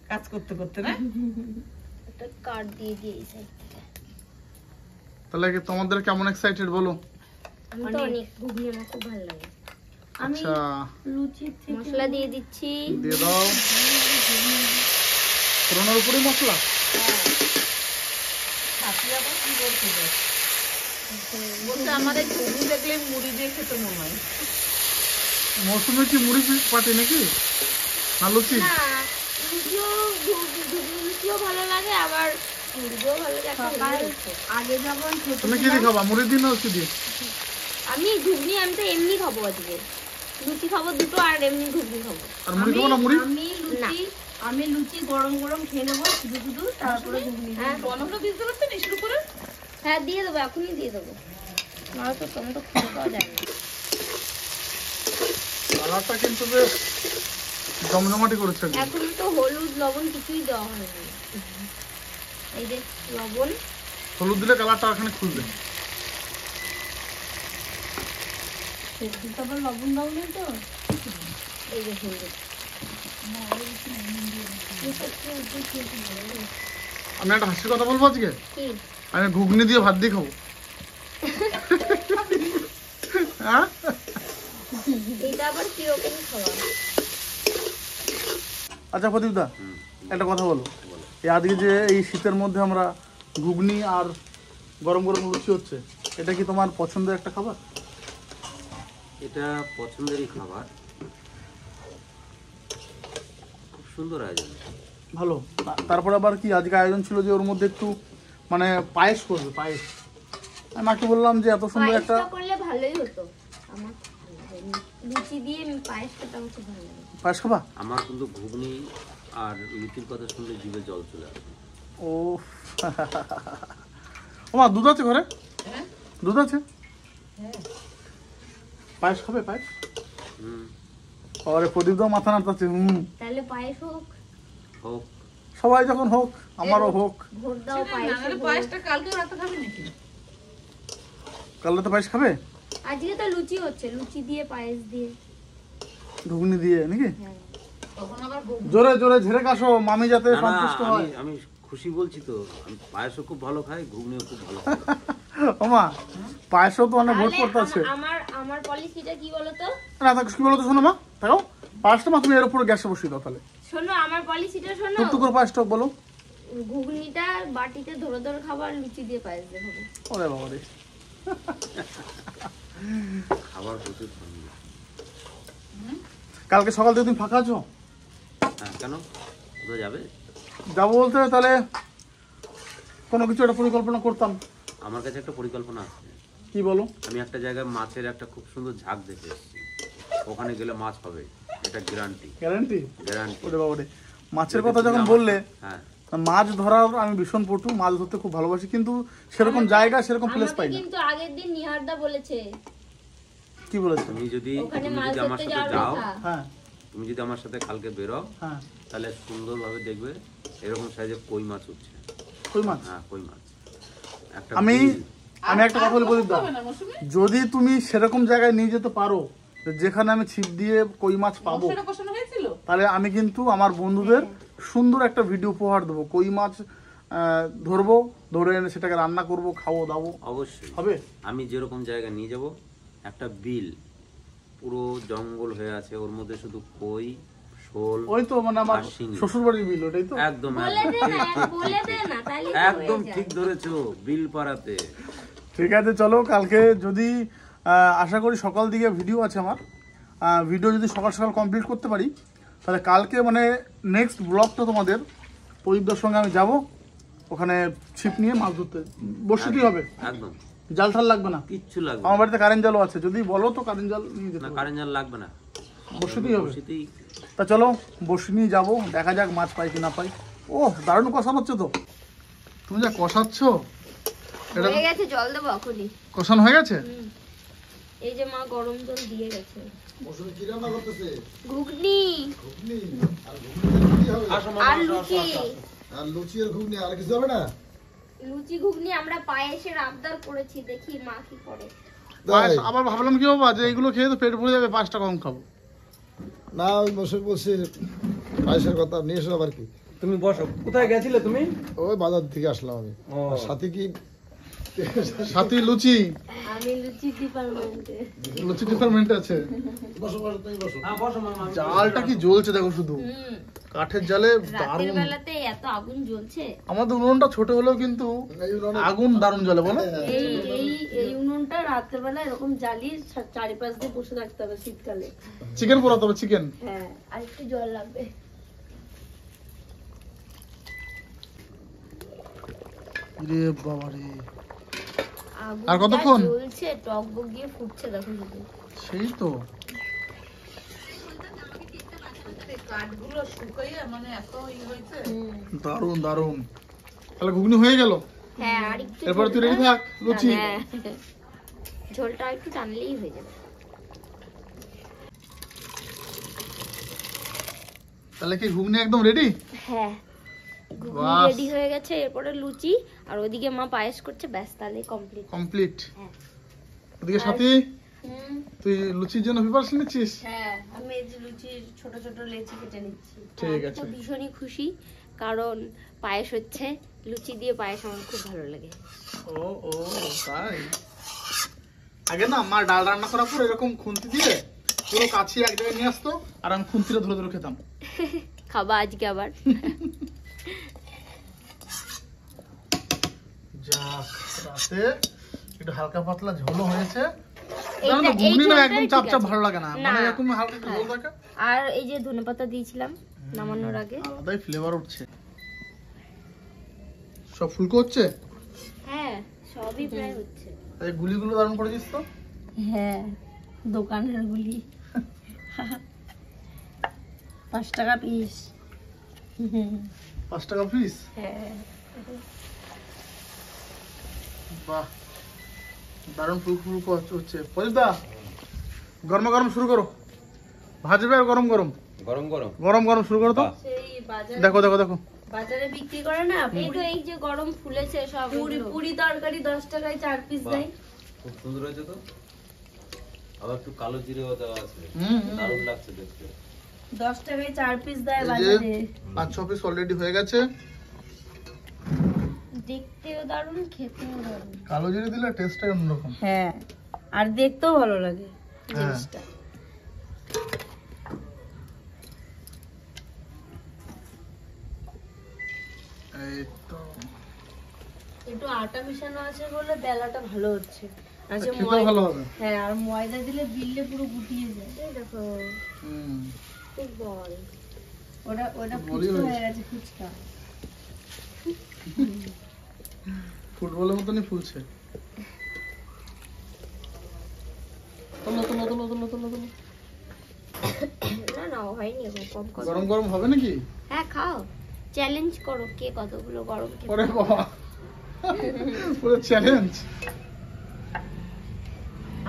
কাজ করতে করতে না। একটা কাট দিয়ে দিয়ে এই সাইড থেকে। তাহলে কি তোমাদের কেমন এক্সাইটেড বলো? আমি তো অনেক ঘুগনি, আমার খুব ভালো লাগে। আমি আচ্ছা লুচি থেকে মশলা দিয়ে দিচ্ছি। দিয়ে দাও। ফোড়নের উপরে মশলা? হাতি আবার কি বলছে দেখ। বলছে আমার এই ঘুগনি দেখলে মুড়ি দিয়ে খেতে মনে হয়। মৌসুমে কি মুড়ি পাটি নাকি না লুচি? না, লুচিও ভালো লাগে, আবার মুড়িও ভালো লাগে। একটা সকাল হলেই হচ্ছে। আগে যখন ছোট তুমি কি দিয়ে খাবা, মুড়ি দিয়ে না লুচি দিয়ে? আমি ঘুগনি, আমি তো এমনি খাবো আজকে। লুচি খাবো দুটো, আর এমনি ঘুগনি খাবো। আর মুড়ি খাবো না? মুড়ি আমি লুচি আমি লুচি গরম গরম খেয়ে নেবো শুধু শুধু, তারপরে ঘুগনি। হ্যাঁ টমেটো দিতে পারতেন ইসের উপরে? হ্যাঁ দিয়ে দেবো, এখনই দিয়ে দেবো, নাহলে তো টমেটো খুঁজে পাওয়া যায় না। কালারটা কিন্তু বেশ জমজমাটি করেছে। এখন তো হলুদ লবণ কিছুই দেওয়া হয়নি। এই যে লবণ, হলুদ দিলে কালারটা এখানে খুলবে। তারপর লবণ দাও নেই তো? এই যে হলুদ। আমি একটা হাসির কথা বলবো আজকে, কি আমি ঘুগনি দিয়ে ভাত দিয়ে খাবো। হ্যাঁ এটা আবার কিরকম খাওয়া? আচ্ছা প্রদীপদা, একটা কথা বলো, এই আজকে যে এই শীতের মধ্যে আমরা ঘুগনি আর গরম গরম লুচি হচ্ছে, এটা কি তোমার পছন্দের একটা খাবার? এটা পছন্দেরই খাবার, খুব সুন্দর আয়োজন। ভালো। তারপরে আবার কি আজকে আয়োজন ছিল যে ওর মধ্যে একটু মানে পায়েস করবে, পায়েস। আমি মাকে বললাম যে এত সুন্দর একটা পায়েসটা করলে ভালোই হতো। আমার লুচি দিয়ে পায়েস খেতে আমার খুব ভালো লাগে। পায়েস খাবা? আমার কিন্তু ঘুগনি আর লুচির কথা শুনলে জিভে জল চলে আসে। ও ওমা, দুধ আছে ঘরে? দুধ আছে? পায়েস খাবে? পায়েস? আরে প্রদীপদাও মাথা নাড়তাছে। তাহলে পায়েস হোক, হোক, সবাই যখন হোক, আমারও হোক। ভোট দাও পায়েস। পায়েসটা কালকেও রাতে খাবি নাকি? কাল রাতে পায়েস খাবে? আজকে তো লুচি হচ্ছে, লুচি দিয়ে পায়েস দিয়ে ঘুগনি দিয়ে নাকি? তখন আবার জোরে জোরে ঝেড়ে কাশো, মামি যাতে না, না, সন্তুষ্ট হয়। আমি খুশি বলছি তো, আমি পায়েসও খুব ভালো খাই, ঘুগনিও খুব ভালো খাই। ওমা, পায়েসও তো অনেক ভোট তাহলে করতে আছে। আমার পলিসিটা কি বলতো? না তা কি বলো তো, শোনো মা, দেখো পায়েসটা মা তুমি এর উপরে গ্যাসে বসিয়ে দাও। তাহলে শোনো আমার পলিসিটা শোনো, টুকটুক করে পায়েসটা বলো। ঘুগনিটা বাটিতে ধরে ধরে খাবার, লুচি দিয়ে পায়েস দিয়ে হবে। ওরে বাবা রে, খাবার প্রচুর পছন্দ। কালকে সকাল থেকে তুমি ফাঁকা আছো? হ্যাঁ, কেন কোথাও যাবে? যাবো বলতে তাহলে কোনো কিছু একটা পরিকল্পনা করতাম। আমার কাছে একটা পরিকল্পনা আছে। কি বলো? আমি একটা জায়গায় মাছের একটা খুব সুন্দর ঝাঁক দেখে এসেছি, ওখানে গেলে মাছ হবে, এটা গ্যারান্টি। গ্যারান্টি? গ্যারান্টি। ওরে বাবা রে, মাছের কথা যখন বললে, হ্যাঁ, মাছ ধরার আমি ভীষণ পটু, মাছ ধরতে খুব ভালোবাসি, কিন্তু সেরকম জায়গা সেরকম প্লেস পাই আমাকে না। কিন্তু আগের দিন নিহারদা বলেছে কি বলেছো? তুমি যদি ওখানে তুমি মাছ যদি আমার ধরতে সাথে যাওয়ার যাও, কথা। হ্যাঁ তুমি যদি আমার সাথে কালকে বেরো, হ্যাঁ, তাহলে সুন্দরভাবে দেখবে এরকম সাইজে কই মাছ উঠছে। কই মাছ? হ্যাঁ, কই মাছ। একটা আমি বিল। আমি একটা কথা বলি প্রদীপদা, হবে না মৌসুমী? যদি তুমি সেরকম জায়গায় নিয়ে যেতে পারো যেখানে আমি ছিপ দিয়ে কই মাছ পাবো, মশলাটা কষানো হয়েছিল? তাহলে আমি কিন্তু আমার বন্ধুদের সুন্দর একটা ভিডিও উপহার দেবো। কই মাছ ধরবো, ধরে এনে সেটাকে রান্না করবো, খাবো দাবো, অবশ্যই হবে? আমি যেরকম জায়গায় নিয়ে যাব, একটা বিল পুরো জঙ্গল হয়ে আছে, ওর মধ্যে শুধু কই, শোল, ওই তো মানে আমার আর শিঙি। শ্বশুর বাড়ির বিল, ওটাই তো? একদম বলে একদম দে না, বলে দে না, তাহলে তো একদম হয়ে যায়। ঠিক ধরেছো, বিল পাড়াতে। ঠিক আছে, চলো কালকে যদি আশা করি সকাল দিকে ভিডিও আছে আমার, ভিডিও যদি সকাল সকাল কমপ্লিট করতে পারি, তাহলে কালকে মানে নেক্সট ব্লগটা তোমাদের প্রদীপদার সঙ্গে আমি যাব, ওখানে ছিপ নিয়ে মাছ ধরতে বসিতেই হবে। একদম জাল ঠাল লাগবে না, কিচ্ছু লাগবে আমার না। বাড়িতে কারেন্ট জালও আছে, যদি বলো তো কারেন্ট জাল নিয়ে যেতে না, পারি। কারেন্ট জাল লাগবে না, বসিতেই হবে। বসিতেই। তা চলো বসি নিয়ে যাবো, দেখা যাক মাছ পাই কি না পাই। ও দারুণ কষানো হচ্ছে তো, তুমি যা কষাচ্ছ, এটা হয়ে গেছে, জল দেবো এখনই। কষানো হয়ে গেছে? এই যে মা গরম জল দিয়ে গেছে। ঘুগনি আর লুচি। আর লুচি আর ঘুগনি, আর কিছু হবে না? লুচি ঘুগনি আমরা পায়েসের আবদার করেছি, দেখি মা কি করে। পায়েস আবার ভাবলাম কি বাবা যে এইগুলো খেয়ে তো পেট ভরে যাবে, 5 টাকা কম খাবো। না, ওই মশাই বলছে পায়েসের কথা, নিয়ে এসো আবার কি। তুমি বসো। কোথায় গেছিলে তুমি? ওই বাজার থেকে আসলাম আমি। আর সাথে কি সাথী লুচি, আমি লুচি ডিপার্টমেন্টে। লুচি ডিপার্টমেন্ট আছে। বসো বসো, তুমি বসো। হ্যাঁ বসো মামা। জালটা কি জ্বলছে দেখো শুধু, কাঠের জালে রাতের দারুণ। বেলাতে এত আগুন জ্বলছে। আমাদের উনুনটা ছোট হলেও কিন্তু আগুন দারুণ জ্বলে, বলো? এই উনুনটা রাত্রেবেলা এরকম জ্বালিয়ে চারিপাশ দিয়ে বসে থাকতে হবে শীতকালে। চিকেন পোড়াতে হবে, চিকেন। হ্যাঁ, আর একটু জল লাগবে। রে বাবা রে, আগুন আর কতক্ষণ? যা জ্বলছে, টক বগিয়ে ফুটছে দেখো শুধু। সেই তো। কাঠগুলো শুকাইয়ে মানে এত হয়েছে। দারুন দারুন। তাহলে ঘুগনি হয়ে গেল। হ্যাঁ আর একটু এরপর তুই রেডি থাক লুচি। হ্যাঁ ঝোলটা একটু টানলেই হয়ে যাবে। তাহলে কি ঘুগনি একদম রেডি? হ্যাঁ ঘুগনি বাস। রেডি হয়ে গেছে, এরপরে লুচি আর ওইদিকে মা পায়েস করছে, ব্যাস তাহলে কমপ্লিট। কমপ্লিট। হ্যাঁ। ওদিকে সাথী তুই লুচির জন্য প্রিপারেশন নিচ্ছিস? হ্যাঁ আমি এই যে লুচির ছোট ছোট লেচি কেটে নিচ্ছি। ঠিক আমি আছে। তো ভীষণই খুশি, কারণ পায়েস হচ্ছে, লুচি দিয়ে পায়েস আমার খুব ভালো লাগে। ও ও তাই। আগে না মা ডাল রান্না করার পর এরকম খুন্তি দিয়ে পুরো কাছে এক জায়গায় নিয়ে আসতো আর আমি খুন্তিটা ধরে ধরে খেতাম। খাবা আজকে আবার? যাক রাতে একটু হালকা পাতলা ঝোলও হয়েছে। এইটা- জানো তো, এই ঘুগনি না ঝোলটাই একদম ঠিক চাপ চাপ আছে। ভালো লাগে না, না। মানে এরকম হালকা একটু ঝোল থাকে। আর এই যে ধনেপাতা দিয়েছিলাম নামানোর আগে। আলাদাই ফ্লেভার উঠছে। সব ফুলকো হচ্ছে। হ্যাঁ সবই প্রায় হচ্ছে। এই গুলিগুলো দারুণ করেছিস তো। হ্যাঁ দোকানের গুলি 5 টাকা পিস। 5 টাকা পিস। হ্যাঁ বাহ দারুণ ফুলকো হচ্ছে। প্রদীপদা গরম গরম শুরু করো, ভাজবে আর গরম গরম গরম গরম গরম গরম শুরু করো তো। সেই বাজারে দেখো দেখো দেখো বাজারে বিক্রি করে না এই তো এই যে গরম ফুলেছে সব পুরি এগুলো। পুরি তরকারি 10 টাকায় 4 পিস বাহ, দেয়। খুব সুন্দর হয়েছে তো। আবার একটু কালো জিরেও দেওয়া আছে, হুম দারুণ লাগছে দেখতে। 10 টাকায় 4 পিস দেয় এই যে বাজারে। 5-6 পিস অলরেডি হয়ে গেছে। দেখতেও দারুণ, খেতেও দারুণ। কালো জিরে দিলে টেস্টটাই অন্যরকম। হ্যাঁ আর দেখতেও ভালো লাগে হ্যাঁ। জিনিসটা। এই তো একটু আটা মিশানো আছে বলে বেলাটা ভালো হচ্ছে। আর যে খেতেও ভালো হবে। হ্যাঁ আর ময়দা দিলে বিললে পুরো গুটিয়ে যায়। এই দেখো হুম খুব বল। ওটা ওটা বলি ফুচকা হয়েছে। হয়ে গেছে ফুচকা। ফুটবলের মতনই ফুলছে। তোলো তোলো তোলো তোলো তোলো তোলো। না না হয়নি এখন, কম কম। গরম গরম হবে নাকি? হ্যাঁ খাও, চ্যালেঞ্জ করো কে কতগুলো গরম খেতে ওরে পারে। বাবা পুরো চ্যালেঞ্জ।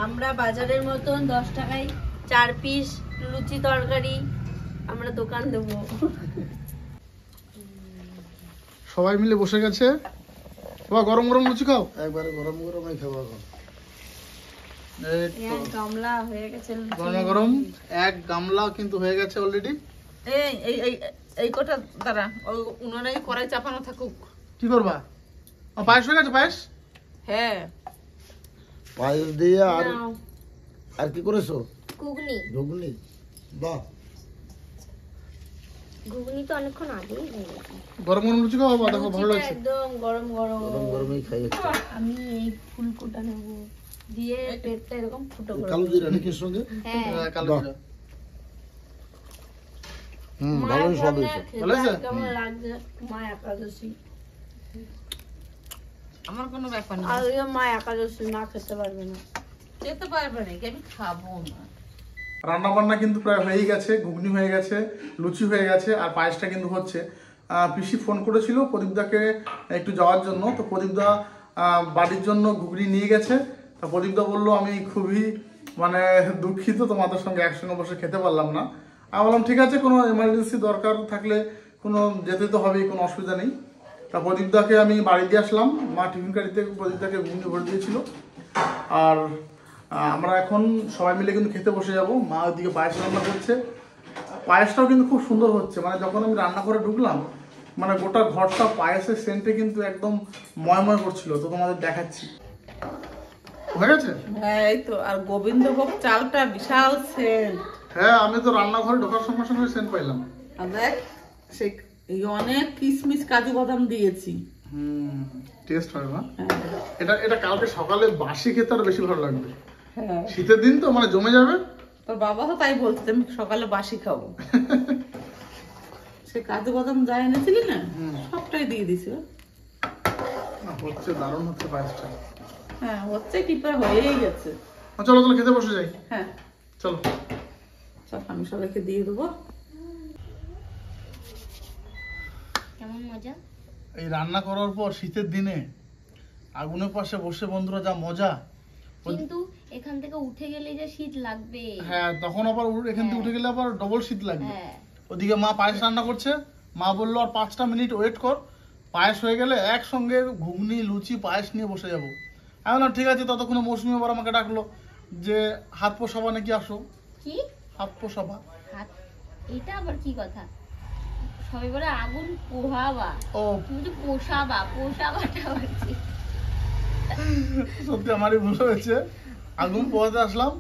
আমরা বাজারের মতন 10 টাকায় 4 পিস লুচি তরকারি আমরা দোকান দেবো। সবাই মিলে বসে গেছে। বাবা গরম গরম লুচি খাও। একবারে গরম গরমই খাবো এখন। এই তো এক গামলা হয়ে গেছে লুচি। গরম গরম এক গামলা কিন্তু হয়ে গেছে অলরেডি। এই এই এই এই কটা দাঁড়া, ওই উনারাই কড়াই চাপানো থাকুক। কি করবা? পায়েস হয়ে গেছে পায়েস। হ্যাঁ পায়েস দিয়ে আর নাও। আর কি করেছো? ঘুগনি, ঘুগনি। বাহ ঘুগনি তো অনেকক্ষণ আগেই হয়ে গেছে। গরম গরম লুচি খাও বাবা, দেখো ভালো লুচিটা লাগছে। একদম গরম গরম। গরম গরমই খাই একটু। আমি এই ফুলকোটা নেব দিয়ে পেটটা এরকম ফুটো করে কালো জিরা নাকি এর সঙ্গে? হ্যাঁ কালো বাহ। জিরা। ভালোই স্বাদ হয়েছে। ভালো হয়েছে? কেমন লাগছে মা একাদশী। আমার কোনো ব্যাপার না, আর ওই মা একাদশী মা খেতে পারবে না। খেতে পারবে না কি, আমি খাবো না। রান্না বান্না কিন্তু প্রায় হয়েই গেছে, ঘুগনি হয়ে গেছে, লুচি হয়ে গেছে, আর পায়েসটা কিন্তু হচ্ছে। পিসি ফোন করেছিল প্রদীপদাকে একটু যাওয়ার জন্য, তো প্রদীপদা বাড়ির জন্য ঘুগনি নিয়ে গেছে। তা প্রদীপদা বললো আমি খুবই মানে দুঃখিত তোমাদের সঙ্গে একসঙ্গে বসে খেতে পারলাম না। আমি বললাম ঠিক আছে, কোনো এমার্জেন্সি দরকার থাকলে কোনো যেতে তো হবেই, কোনো অসুবিধা নেই। তা প্রদীপদাকে আমি বাড়ি দিয়ে আসলাম, মা টিফিন কারিতে প্রদীপদাকে ঘুগনি ভরে দিয়েছিল। আর আমরা এখন সবাই মিলে কিন্তু খেতে বসে যাব। মা ওইদিকে পায়েস রান্না করছে, পায়েসটাও কিন্তু খুব সুন্দর হচ্ছে। মানে যখন আমি রান্না করে ঢুকলাম, মানে গোটা ঘরটা পায়েসের সেন্টে কিন্তু একদম ময়ময় করছিল। তো তোমাদের দেখাচ্ছি, হয়ে গেছে। হ্যাঁ এই তো, আর গোবিন্দভোগ চালটা বিশাল সেন্ট। হ্যাঁ আমি তো রান্নাঘরে ঢোকার সঙ্গে সঙ্গে সেন্ট পাইলাম। আর দেখ সেই এই অনেক কিশমিশ কাজু বাদাম দিয়েছি। টেস্ট হয় না হ্যাঁ এটা? এটা কালকে সকালে বাসি খেতে আরো বেশি ভালো লাগবে। হ্যাঁ, শীতের দিন তো মানে জমে যাবে। তোর বাবা তো তাই বলছে আমি সকালে বাসি খাবো। সে কাজু বাদাম যা এনেছিলি না সবটাই দিয়ে দিছি। হচ্ছে দারুণ হচ্ছে পায়েসটা। হ্যাঁ হচ্ছে কি প্রায় হয়েই গেছে। চলো চলো খেতে বসে যাই। হ্যাঁ চলো। সব আমি সবাইকে দিয়ে দেবো। কেমন মজা। এই রান্না করার পর শীতের দিনে আগুনের পাশে বসে বন্ধুরা যা মজা। কিন্তু এখান থেকে উঠে গেলে যে শীত লাগবে। হ্যাঁ, তখন আবার এখান থেকে হ্যাঁ। উঠে গেলে আবার ডবল শীত লাগবে। হ্যাঁ ওদিকে মা পায়েস রান্না করছে, মা বললো আর 5টা মিনিট ওয়েট কর, পায়েস হয়ে গেলে একসঙ্গে ঘুগনি লুচি পায়েস নিয়ে বসে যাবো। আমি বললাম ঠিক আছে। ততক্ষণে মৌসুমি আবার আমাকে ডাকলো যে হাত পোষাবা নাকি, আসো। কি হাত পোষাবা? হাত, এটা আবার কি কথা? সবাই বলে আগুন পোহাবা, ও তুমি তো পোষাবাটা আবার কি? সত্যি আমারই ভুল হয়েছে। আগুন পোহাতে আসলাম,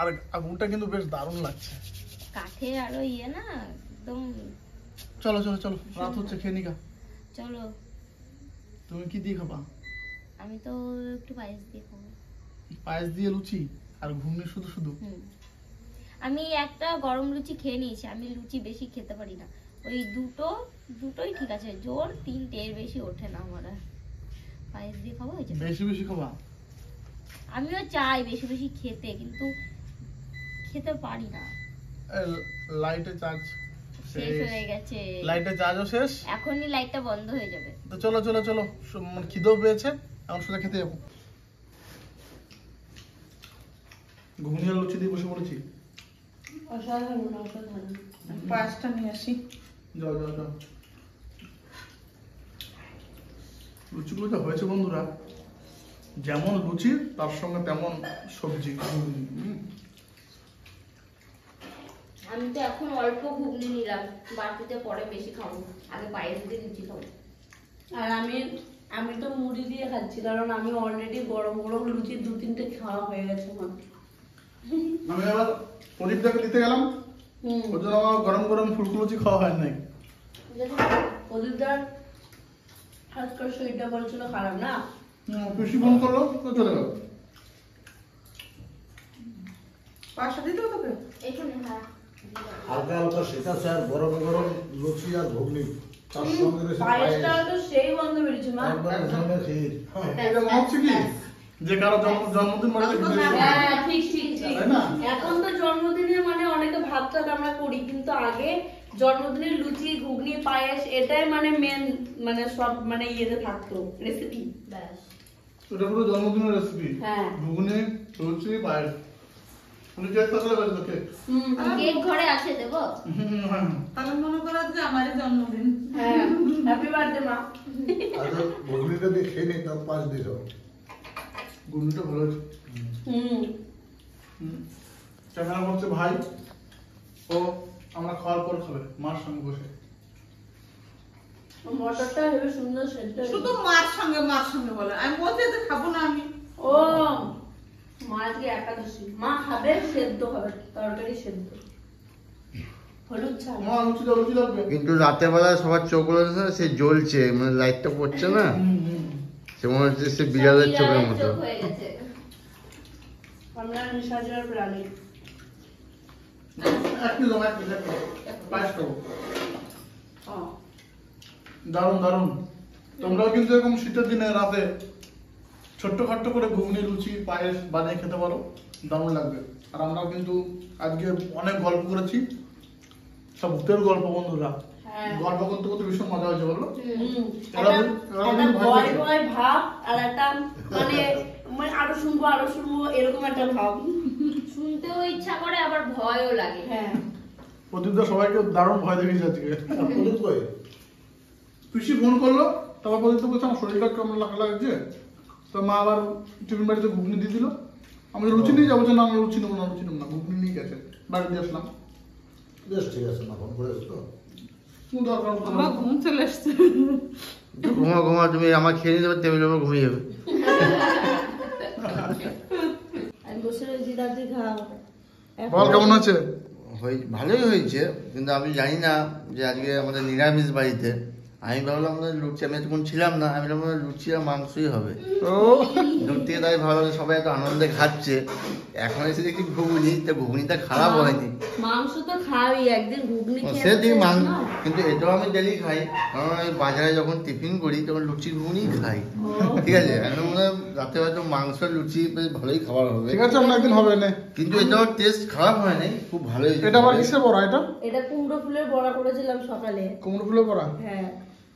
আর আগুনটা কিন্তু বেশ দারুণ লাগছে। কাঠের আরো ইয়ে না একদম। চলো চলো চলো, রাত হচ্ছে, খেয়ে নিকা। চলো। তুমি কি দিয়ে খাবা? আমি তো একটু পায়েস দিয়ে খাবো। পায়েস দিয়ে লুচি আর ঘুগনি শুধু শুধু? আমি একটা গরম লুচি খেয়ে নিয়েছি, আমি লুচি বেশি খেতে পারি না। ওই দুটোই ঠিক আছে, জোর 3টের বেশি ওঠে না আমার। পায়েস দিয়ে খাবো হয়েছে। বেশি বেশি খাবা? আমিও চাই বেশি বেশি খেতে, কিন্তু খেতে পারি না। লাইটে চার্জ শেষ হয়ে গেছে। লাইটে চার্জও শেষ। এখনই লাইটটা বন্ধ হয়ে যাবে। তো চলো চলো চলো, মানে খিদেও পেয়েছে, এখন সোজা খেতে যাবো। ঘুগনি আর লুচি দিয়ে বসে পড়েছি। পায়েসটা নিয়ে আসি। যাও যাও যাও। লুচিগুলো যা হয়েছে বন্ধুরা, যেমন লুচি তার সঙ্গে তেমন সবজি ঘুগনি। আমি তো এখন অল্প ঘুগনি নিলাম, বাটিতে পরে বেশি খাবো, আগে পায়েস দিয়ে লুচি খাবো। আর আমি তো মুড়ি দিয়ে খাচ্ছি, কারণ আমি অলরেডি গরম গরম লুচি 2-3টে খাওয়া হয়ে গেছে আমার। আমি আবার প্রদীপটাকে দিতে গেলাম, ওর জন্য আমার গরম গরম ফুলকো লুচি খাওয়া হয় নাই। প্রদীপদার আজকাল শরীরটা বলছিল খারাপ না, খুশি ফোন করলো তো চলে গেল। পাঁচটা দিতে তোকে? এখানে হ্যাঁ হালকা হালকা শেখাচ্ছে, আর গরম গরম লুচি আর ঘুগনি তার সঙ্গে রয়েছে পায়েসটা তো সেই গন্ধ বেরিয়েছে মা। একবারে ধরনের ক্ষীর। এটা মনে হচ্ছে কি যে কারো জন্মদিন মানে হ্যাঁ ঠিক ঠিক ঠিক। তাই না? এখন তো জন্মদিনে মানে অনেকে ভাতটা আমরা করি, কিন্তু আগে জন্মদিনের লুচি ঘুগনি পায়েস এটাই মানে মেন, মানে সব মানে ইয়েতে থাকতো রেসিপি। ব্যাস। এটা পুরো জন্মদিনের রেসিপি। হ্যাঁ। ঘুগনি লুচি পায়েস। তুমি কেক থাকলে বেশ তো কেক। কেক ঘরে আছে, দেবো? তাহলে মনে করো যে আমারই জন্মদিন। হ্যাঁ হ্যাপি বার্থডে মা। আগে ঘুগনিটা দিয়ে খেয়ে নিই, তার পাঁচ দিয়ে যাও। ঘুগনিটা ভালো হয়েছে। ক্যামেরা করছে ভাই, ও আমরা খাওয়ার পর খাবে মার সঙ্গে বসে। মটরটা হেবি সুন্দর সেদ্ধ। শুধু মার সঙ্গে বলে, আমি বলছি যে খাবো না আমি। ও মা আজকে একাদশী, মা খাবে সেদ্ধ খাবে, তরকারি সেদ্ধ, হলুদ ছাড়া। মা লুচি দাও, লুচি লাগবে। কিন্তু রাতের বেলা সবার চোখগুলো সে জ্বলছে, মানে লাইটটা পড়ছে না, সে মনে হচ্ছে সে বিড়ালের চোখের মতো। চোখ হয়ে গেছে। আমরা নিশাজের প্রাণী। এক পিস পায়েস খাবো। দারুন দারুন। তোমরাও কিন্তু এরকম শীতের দিনে রাতে ছোট্ট খাট্ট করে ঘুগনি লুচি পায়েস বানিয়ে খেতে পারো, দারুণ লাগবে। আর আমরাও কিন্তু আজকে অনেক গল্প করেছি, সব ভূতের গল্প বন্ধুরা। গল্প করতে করতে ভীষণ মজা হয়েছে বলো। একটা ভয় ভয় ভাব, আর একটা মানে আরো শুনবো এরকম একটা ভাব। শুনতেও ইচ্ছা করে, আবার ভয়ও লাগে। হ্যাঁ প্রদীপদা সবাইকে দারুণ ভয় দেখিয়েছে আজকে। প্রদীপ কই? পিসি ফোন করলো, তারপর প্রদীপ বলছে আমার শরীরটা কেমন লাগছে, তো মা আবার টিফিন বাড়িতে ঘুগনি দিয়ে দিল। আমি লুচি নিয়ে যাবো, না লুচি নেবো না, ঘুগনি নিয়ে গেছে, বাড়ি দিয়ে আসলাম। বেশ ঠিক আছে, মা ফোন করে তো কোনো দরকার হতো না। আমার ঘুম চলে এসছে। ঘুমা তুমি আমার খেয়ে নিতে পারো, টেবিলের উপর ঘুমিয়ে যাবে। আমি বসে রয়েছি, দাদি খাও। বল কেমন আছে? ভালোই হয়েছে, কিন্তু আমি জানি না যে আজকে আমাদের নিরামিষ বাড়িতে। আমি ভাবলাম আমাদের লুচি, আমি তখন ছিলাম না, আমি ভাবলাম লুচি আর মাংসই হবে। ও দূর থেকে তাই ভাবলাম সবাই এত আনন্দে খাচ্ছে, এখন এসে দেখি ঘুগনি, তো ঘুগনিটা খারাপ হয়নি। মাংস তো খাওয়াই, একদিন ঘুগনি খেয়ে সেদিন মাংস, কিন্তু এটাও আমি ডেলি খাই, কারণ আমি বাজারে যখন টিফিন করি তখন লুচি ঘুগনি খাই। ঠিক আছে, একদম রাতে হয়তো মাংস লুচি বেশ ভালোই খাবার হবে। ঠিক আছে, অন্য একদিন হবে না। কিন্তু এটাও টেস্ট খারাপ হয় নাই, খুব ভালোই। এটা আবার কিসের বড়া? এটা কুমড়ো ফুলের বড়া করেছিলাম সকালে। কুমড়ো ফুলের বড়া? হ্যাঁ,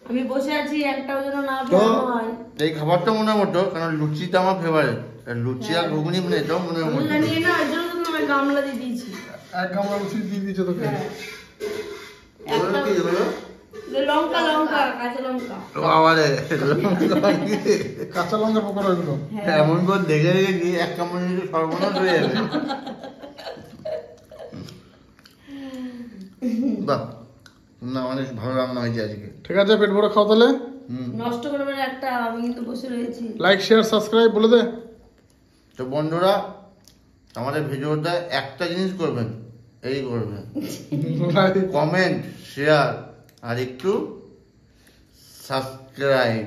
আমি বসে আছি, একটাও যেন না তো বেরোনো হয়। এই খাবারটা মনে মতো, কারণ লুচিটা আমার ফেভারিট, লুচি আর ঘুগনি মানে এটাও মনে আমি মতো। জানি না, ওই জন্য তো আমি গামলা দিয়ে দিয়েছি। এক গামলা লুচি দিয়ে দিয়েছে তোকে? হ্যাঁ। এগুলো কি এগুলো? লঙ্কা লঙ্কা কাঁচা লঙ্কা। বাবারে, কাঁচা লঙ্কা পকোড়া এগুলো? এমন করে দেখে দেখে গিয়ে এক কামড় নিলে সর্বনাশ হয়ে যাবে। বাহ, না অনেক ভালো রান্না হয়েছে আজকে। ঠিক আছে, পেট ভরে খাও তাহলে। নষ্ট করবে না একটা, আমি কিন্তু বসে রয়েছি। লাইক শেয়ার সাবস্ক্রাইব বলে দে। তো বন্ধুরা, আমাদের ভিডিওটা একটা জিনিস করবেন, এই করবেন, কমেন্ট, শেয়ার আর একটু সাবস্ক্রাইব,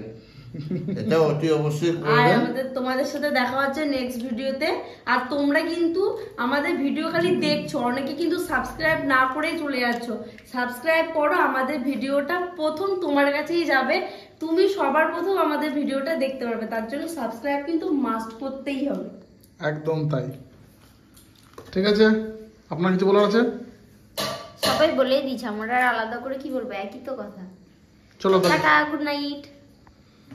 এটা অতি অবশ্যই আর করবেন। তোমাদের সাথে দেখা হচ্ছে নেক্সট ভিডিওতে। আর তোমরা কিন্তু আমাদের ভিডিও খালি দেখছো, অনেকে কিন্তু সাবস্ক্রাইব না করেই চলে যাচ্ছ। সাবস্ক্রাইব করো, আমাদের ভিডিওটা প্রথম তোমার কাছেই যাবে, তুমি সবার প্রথম আমাদের ভিডিওটা দেখতে পারবে। তার জন্য সাবস্ক্রাইব কিন্তু মাস্ট করতেই হবে। একদম তাই। ঠিক আছে, আপনার কিছু বলার আছে? সবাই বলেই দিচ্ছে, আমরা আর আলাদা করে কি বলবো, একই তো কথা। চলো তাহলে। Tata, good night.